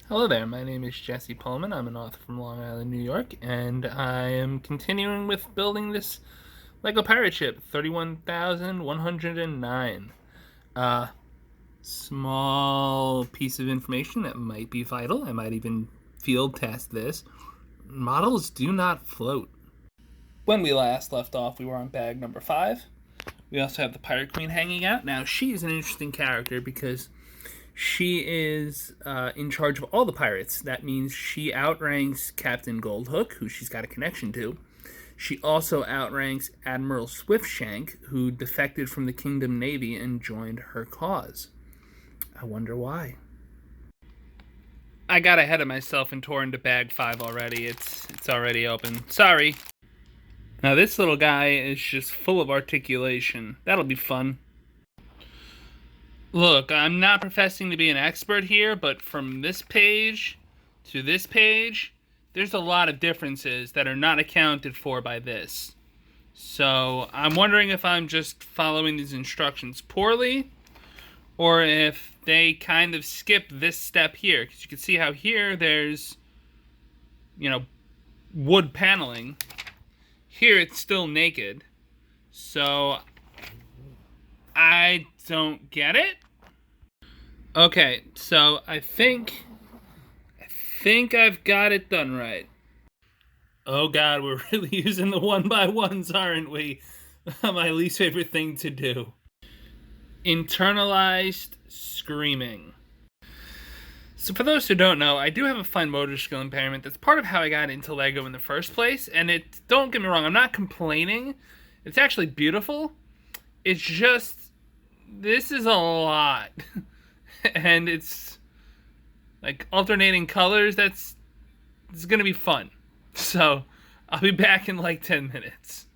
Hello there, my name is Jesse Pohlman. I'm an author from Long Island, New York, and I am continuing with building this LEGO pirate ship, 31,109. Uh, Small piece of information that might be vital. I might even field test this. Models do not float. When we last left off, we were on bag number 5. We also have the Pirate Queen hanging out. Now, she is an interesting character because she is in charge of all the pirates. That means she outranks Captain Goldhook, who she's got a connection to. She also outranks Admiral Swiftshank, who defected from the Kingdom Navy and joined her cause. I wonder why. I got ahead of myself and tore into bag 5 already. It's already open. Sorry. Now this little guy is just full of articulation. That'll be fun. Look, I'm not professing to be an expert here, but from this page to this page, there's a lot of differences that are not accounted for by this. So I'm wondering if I'm just following these instructions poorly, or if they kind of skip this step here. Because you can see how here there's, wood paneling. Here it's still naked. So I don't get it. Okay, so I think I've got it done right. Oh god, we're really using the 1x1s, aren't we? My least favorite thing to do. Internalized screaming. So for those who don't know, I do have a fine motor skill impairment. That's part of how I got into LEGO in the first place. And don't get me wrong, I'm not complaining. It's actually beautiful. It's just, this is a lot. And it's like alternating colors. It's gonna be fun. So I'll be back in like 10 minutes.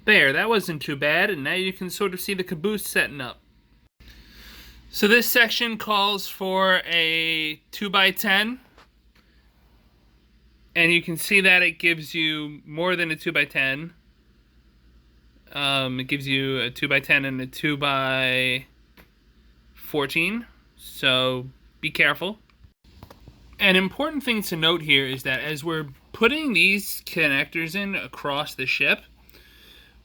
There, that wasn't too bad, and now you can sort of see the caboose setting up. So this section calls for a 2x10, and you can see that it gives you more than a 2x10. It gives you a 2x10 and a 2x14, so be careful. An important thing to note here is that as we're putting these connectors in across the ship,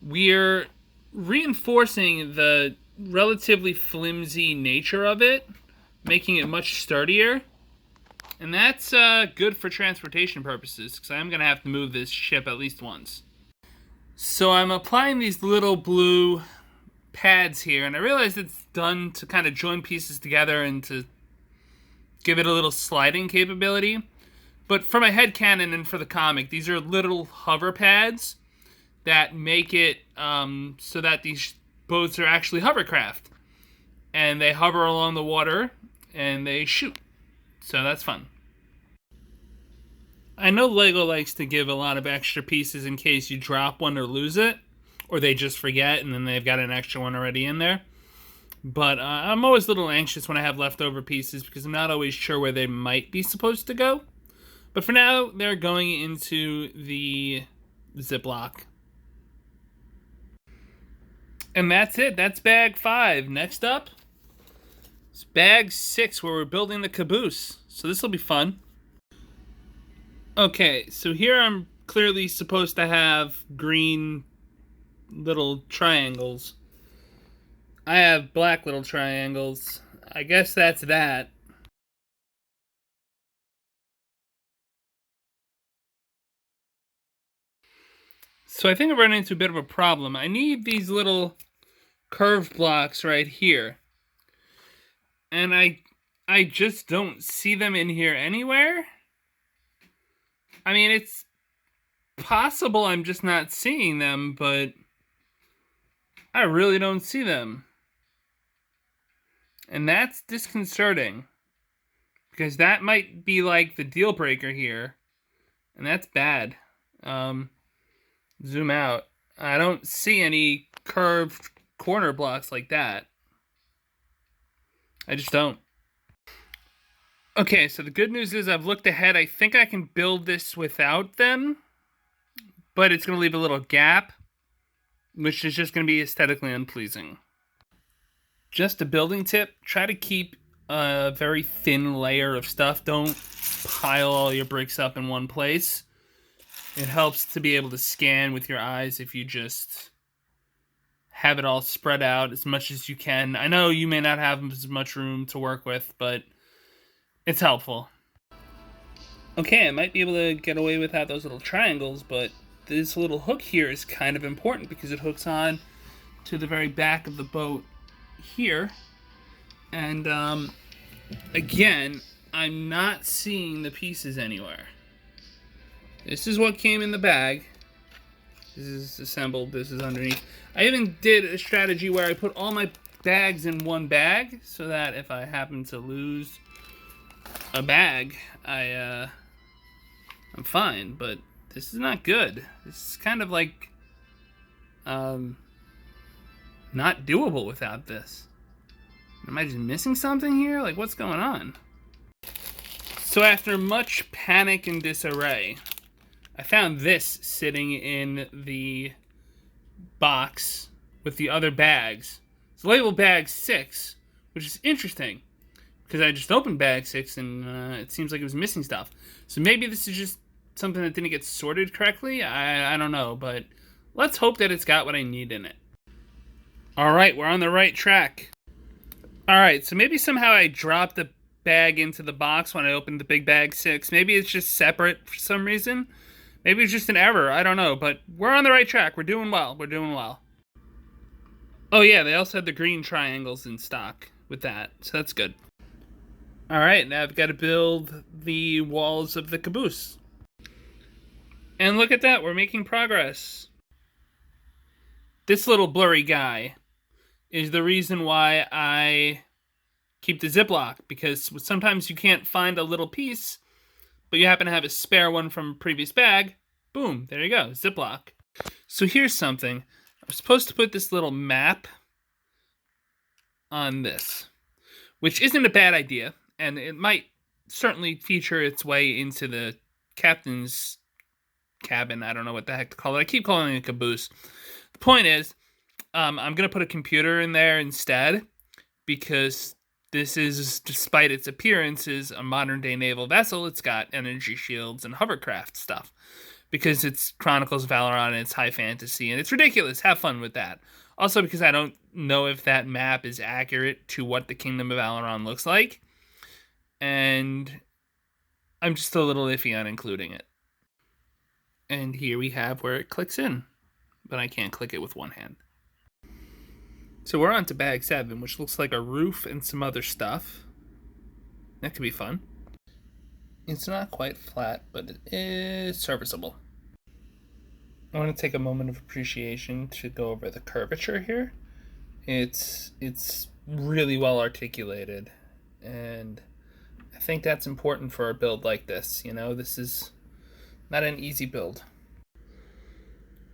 we're reinforcing the relatively flimsy nature of it, making it much sturdier. And that's good for transportation purposes, because I'm going to have to move this ship at least once. So I'm applying these little blue pads here, and I realize it's done to kind of join pieces together and to give it a little sliding capability. But for my headcanon and for the comic, these are little hover pads that make it so that these boats are actually hovercraft. And they hover along the water and they shoot. So that's fun. I know LEGO likes to give a lot of extra pieces in case you drop one or lose it, or they just forget and then they've got an extra one already in there. But I'm always a little anxious when I have leftover pieces because I'm not always sure where they might be supposed to go. But for now, they're going into the Ziploc. And that's it. That's bag 5. Next up is bag 6, where we're building the caboose. So this will be fun. Okay, so here I'm clearly supposed to have green little triangles. I have black little triangles. I guess that's that. So I think I've run into a bit of a problem. I need these little curved blocks right here. And I just don't see them in here anywhere. I mean, it's possible I'm just not seeing them, but I really don't see them. And that's disconcerting, because that might be like the deal breaker here, and that's bad. Zoom out. I don't see any curved corner blocks like that. I just don't. Okay, so the good news is I've looked ahead. I think I can build this without them, but it's going to leave a little gap, which is just going to be aesthetically unpleasing. Just a building tip, try to keep a very thin layer of stuff. Don't pile all your bricks up in one place. It helps to be able to scan with your eyes if you just have it all spread out as much as you can. I know you may not have as much room to work with, but it's helpful. Okay, I might be able to get away without those little triangles, but this little hook here is kind of important because it hooks on to the very back of the boat here. And again, I'm not seeing the pieces anywhere. This is what came in the bag. This is assembled, this is underneath. I even did a strategy where I put all my bags in one bag so that if I happen to lose a bag, I'm fine, but this is not good. This is kind of like not doable without this. Am I just missing something here? Like, what's going on? So after much panic and disarray, I found this sitting in the box with the other bags. It's labeled bag 6, which is interesting because I just opened bag 6 and it seems like it was missing stuff. So maybe this is just something that didn't get sorted correctly. I don't know, but let's hope that it's got what I need in it. All right, we're on the right track. All right, so maybe somehow I dropped the bag into the box when I opened the big bag 6. Maybe it's just separate for some reason. Maybe it's just an error. I don't know, but we're on the right track. We're doing well. We're doing well. Oh yeah, they also had the green triangles in stock with that, so that's good. All right, now I've got to build the walls of the caboose. And look at that, we're making progress. This little blurry guy is the reason why I keep the Ziploc, because sometimes you can't find a little piece, but you happen to have a spare one from a previous bag. Boom, there you go, Ziploc. So here's something. I'm supposed to put this little map on this, which isn't a bad idea, and it might certainly feature its way into the captain's cabin. I don't know what the heck to call it. I keep calling it a caboose. The point is, I'm going to put a computer in there instead, because this is, despite its appearance, is a modern-day naval vessel. It's got energy shields and hovercraft stuff, because it's Chronicles of Valoron and it's high fantasy, and it's ridiculous. Have fun with that. Also, because I don't know if that map is accurate to what the Kingdom of Valoron looks like, and I'm just a little iffy on including it. And here we have where it clicks in, but I can't click it with one hand. So we're on to bag 7, which looks like a roof and some other stuff. That could be fun. It's not quite flat, but it is serviceable. I want to take a moment of appreciation to go over the curvature here. It's really well articulated, and I think that's important for a build like this. You know, this is not an easy build.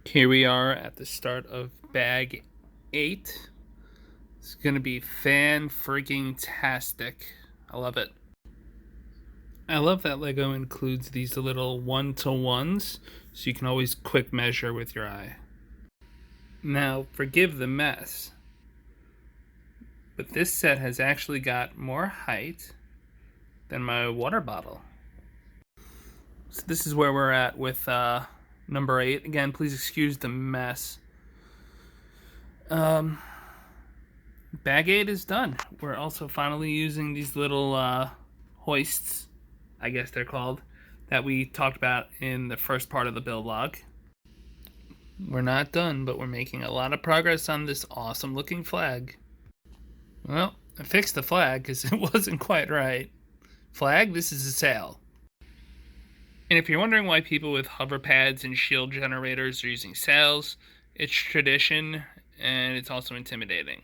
Here we are at the start of bag 8. It's gonna be fan-freaking-tastic. I love it. I love that Lego includes these little 1-to-1s, so you can always quick measure with your eye. Now, forgive the mess, but this set has actually got more height than my water bottle. So this is where we're at with number 8. Again, please excuse the mess. Bag 8 is done. We're also finally using these little hoists, I guess they're called, that we talked about in the first part of the build log. We're not done, but we're making a lot of progress on this awesome looking flag. Well, I fixed the flag because it wasn't quite right. Flag, this is a sail. And if you're wondering why people with hover pads and shield generators are using sails, it's tradition, and it's also intimidating.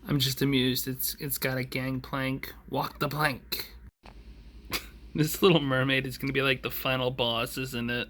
I'm just amused. It's got a gangplank. Walk the plank. This little mermaid is going to be like the final boss, isn't it?